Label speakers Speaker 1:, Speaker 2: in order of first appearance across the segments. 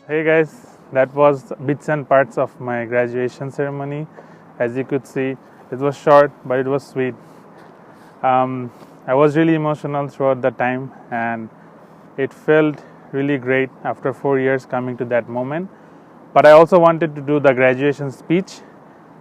Speaker 1: Hey guys, that was bits and parts of my graduation ceremony. As you could see, it was short but it was sweet. I was really emotional throughout the time, and it felt really great after 4 years coming to that moment. But I also wanted to do the graduation speech,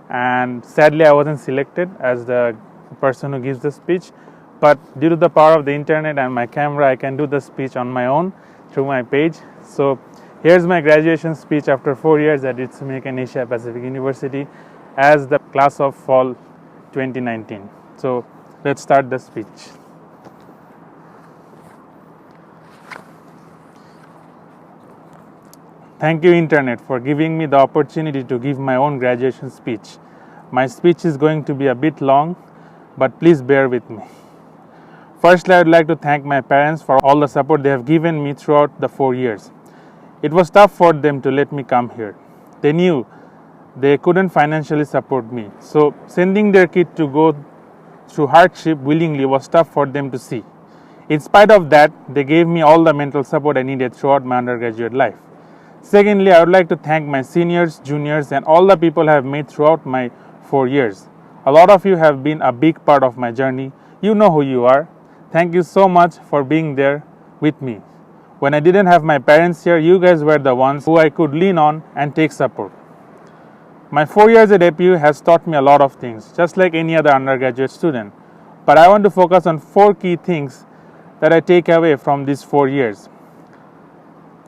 Speaker 1: and sadly I wasn't selected as the person who gives the speech. But due to the power of the internet and my camera, I can do the speech on my own through my page. So here's my graduation speech after 4 years at Attribution Asia Pacific University as the class of fall 2019. So let's start the speech. Thank you, Internet, for giving me the opportunity to give my own graduation speech. My speech is going to be a bit long, but please bear with me. Firstly, I would like to thank my parents for all the support they have given me throughout the 4 years. It was tough for them to let me come here. They knew they couldn't financially support me, so sending their kid to go through hardship willingly was tough for them to see. In spite of that, they gave me all the mental support I needed throughout my undergraduate life. Secondly, I would like to thank my seniors, juniors, and all the people I have met throughout my 4 years. A lot of you have been a big part of my journey. You know who you are. Thank you so much for being there with me. When I didn't have my parents here, you guys were the ones who I could lean on and take support. My 4 years at APU has taught me a lot of things, just like any other undergraduate student. But I want to focus on 4 key things that I take away from these 4 years.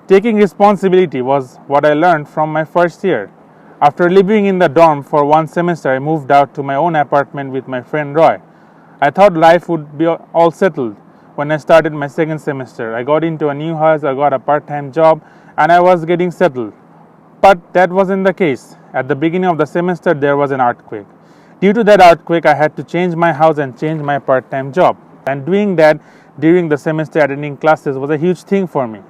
Speaker 1: Taking responsibility was what I learned from my first year. After living in the dorm for 1 semester, I moved out to my own apartment with my friend Roy. I thought life would be all settled. When I started my second semester, I got into a new house, I got a part-time job, and I was getting settled. But that wasn't the case. At the beginning of the semester, there was an earthquake. Due to that earthquake, I had to change my house and change my part-time job. And doing that during the semester, attending classes, was a huge thing for me.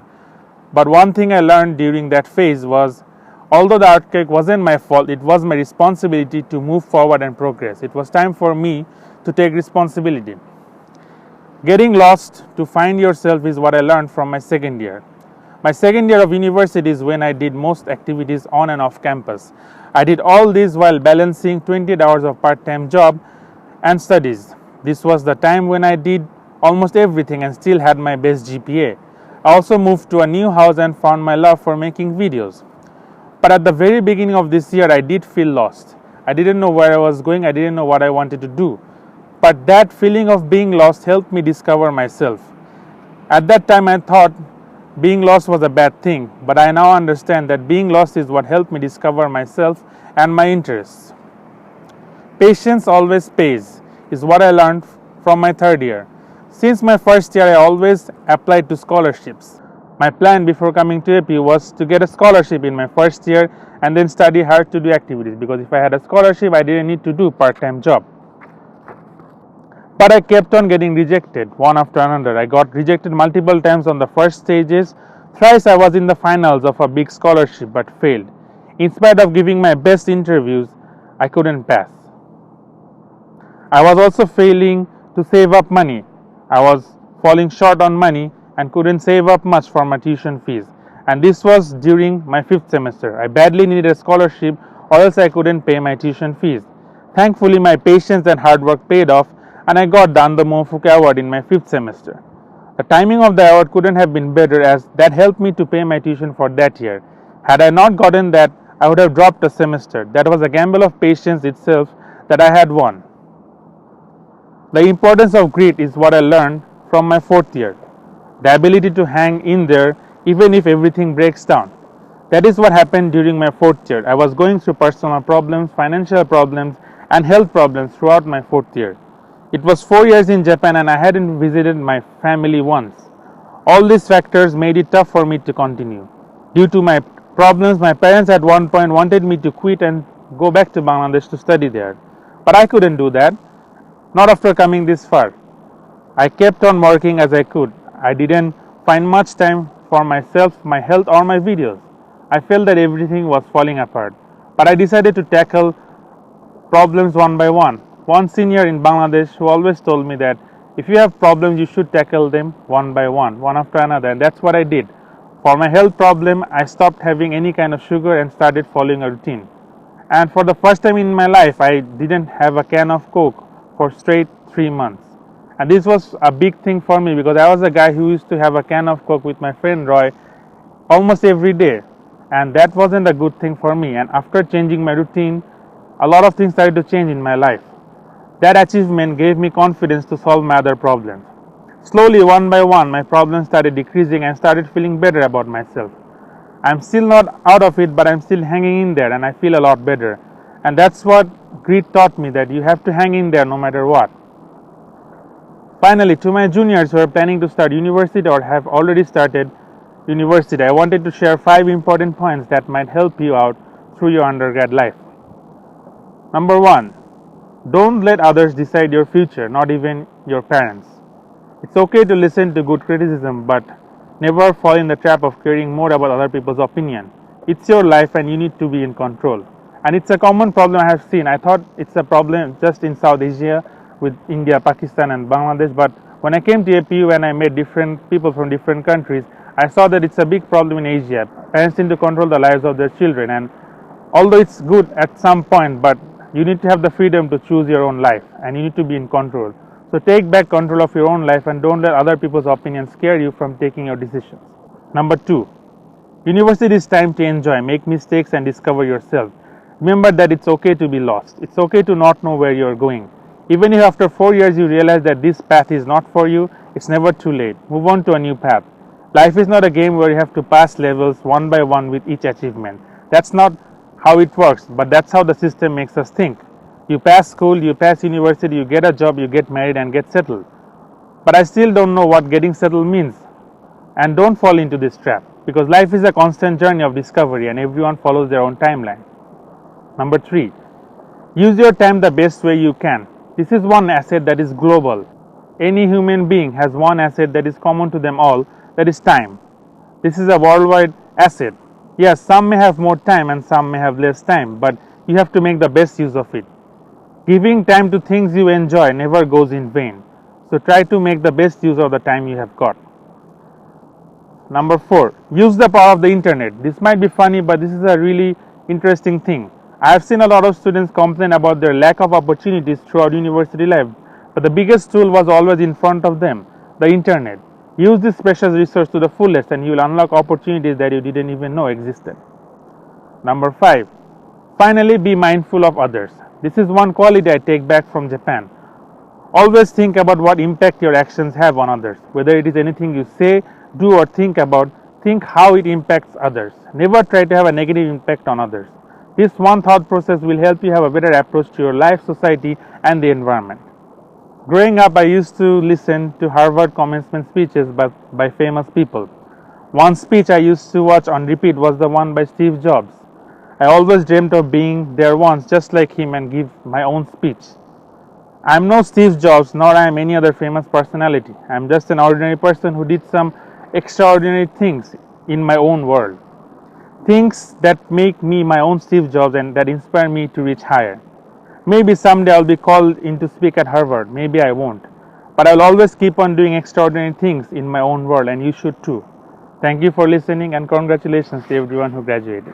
Speaker 1: But one thing I learned during that phase was, although the earthquake wasn't my fault, it was my responsibility to move forward and progress. It was time for me to take responsibility. Getting lost to find yourself is what I learned from my second year. My second year of university is when I did most activities on and off campus. I did all this while balancing 20 hours of part-time job and studies. This was the time when I did almost everything and still had my best GPA. I also moved to a new house and found my love for making videos. But at the very beginning of this year, I did feel lost. I didn't know where I was going. I didn't know what I wanted to do. But that feeling of being lost helped me discover myself. At that time, I thought being lost was a bad thing, but I now understand that being lost is what helped me discover myself and my interests. Patience always pays is what I learned from my third year. Since my first year, I always applied to scholarships. My plan before coming to AP was to get a scholarship in my first year and then study hard to do activities, because if I had a scholarship, I didn't need to do part-time job. But I kept on getting rejected, one after another. I got rejected multiple times on the first stages. Thrice I was in the finals of a big scholarship but failed. In spite of giving my best interviews, I couldn't pass. I was also failing to save up money. I was falling short on money and couldn't save up much for my tuition fees. And this was during my 5th semester. I badly needed a scholarship, or else I couldn't pay my tuition fees. Thankfully, my patience and hard work paid off, and I got the Unported award in my 5th semester. The timing of the award couldn't have been better, as that helped me to pay my tuition for that year. Had I not gotten that, I would have dropped a semester. That was a gamble of patience itself that I had won. The importance of grit is what I learned from my fourth year. The ability to hang in there even if everything breaks down. That is what happened during my fourth year. I was going through personal problems, financial problems, and health problems throughout my fourth year. It was 4 years in Japan and I hadn't visited my family once. All these factors made it tough for me to continue. Due to my problems, my parents at one point wanted me to quit and go back to Bangladesh to study there. But I couldn't do that, not after coming this far. I kept on working as I could. I didn't find much time for myself, my health, or my videos. I felt that everything was falling apart. But I decided to tackle problems one by one. One senior in Bangladesh who always told me that if you have problems, you should tackle them one by one after another. And that's what I did. For my health problem, I stopped having any kind of sugar and started following a routine. And for the first time in my life, I didn't have a can of Coke for straight 3 months. And this was a big thing for me because I was a guy who used to have a can of Coke with my friend Roy almost every day. And that wasn't a good thing for me. And after changing my routine, a lot of things started to change in my life. That achievement gave me confidence to solve my other problems. Slowly, one by one, my problems started decreasing and started feeling better about myself. I'm still not out of it, but I'm still hanging in there and I feel a lot better. And that's what grit taught me, that you have to hang in there no matter what. Finally, to my juniors who are planning to start university or have already started university, I wanted to share 5 important points that might help you out through your undergrad life. Number 1, don't let others decide your future, not even your parents. It's okay to listen to good criticism, but never fall in the trap of caring more about other people's opinion. It's your life and you need to be in control. And it's a common problem I have seen. I thought it's a problem just in South Asia with India, Pakistan and Bangladesh, but when I came to APU and I met different people from different countries, I saw that it's a big problem in Asia. Parents need to control the lives of their children, and although it's good at some point, but you need to have the freedom to choose your own life and you need to be in control. So take back control of your own life and don't let other people's opinions scare you from taking your decisions. Number 2, university is time to enjoy, make mistakes and discover yourself. Remember that it's okay to be lost. It's okay to not know where you're going. Even if after 4 years you realize that this path is not for you, it's never too late. Move on to a new path. Life is not a game where you have to pass levels one by one with each achievement. That's not how it works, but that's how the system makes us think. You pass school, you pass university, you get a job, you get married and get settled. But I still don't know what getting settled means. And don't fall into this trap, because life is a constant journey of discovery and everyone follows their own timeline. Number 3, use your time the best way you can. This is one asset that is global. Any human being has one asset that is common to them all, that is time. This is a worldwide asset. Yes, some may have more time and some may have less time, but you have to make the best use of it. Giving time to things you enjoy never goes in vain. So try to make the best use of the time you have got. Number 4, use the power of the internet. This might be funny, but this is a really interesting thing. I have seen a lot of students complain about their lack of opportunities throughout university life, but the biggest tool was always in front of them, the internet. Use this precious resource to the fullest and you will unlock opportunities that you didn't even know existed. Number 5, finally be mindful of others. This is one quality I take back from Japan. Always think about what impact your actions have on others. Whether it is anything you say, do or think about, think how it impacts others. Never try to have a negative impact on others. This one thought process will help you have a better approach to your life, society and the environment. Growing up, I used to listen to Harvard commencement speeches by famous people. One speech I used to watch on repeat was the one by Steve Jobs. I always dreamt of being there once just like him and give my own speech. I am no Steve Jobs, nor I am any other famous personality. I am just an ordinary person who did some extraordinary things in my own world. Things that make me my own Steve Jobs and that inspire me to reach higher. Maybe someday I'll be called in to speak at Harvard, maybe I won't. But I'll always keep on doing extraordinary things in my own world, and you should too. Thank you for listening and congratulations to everyone who graduated.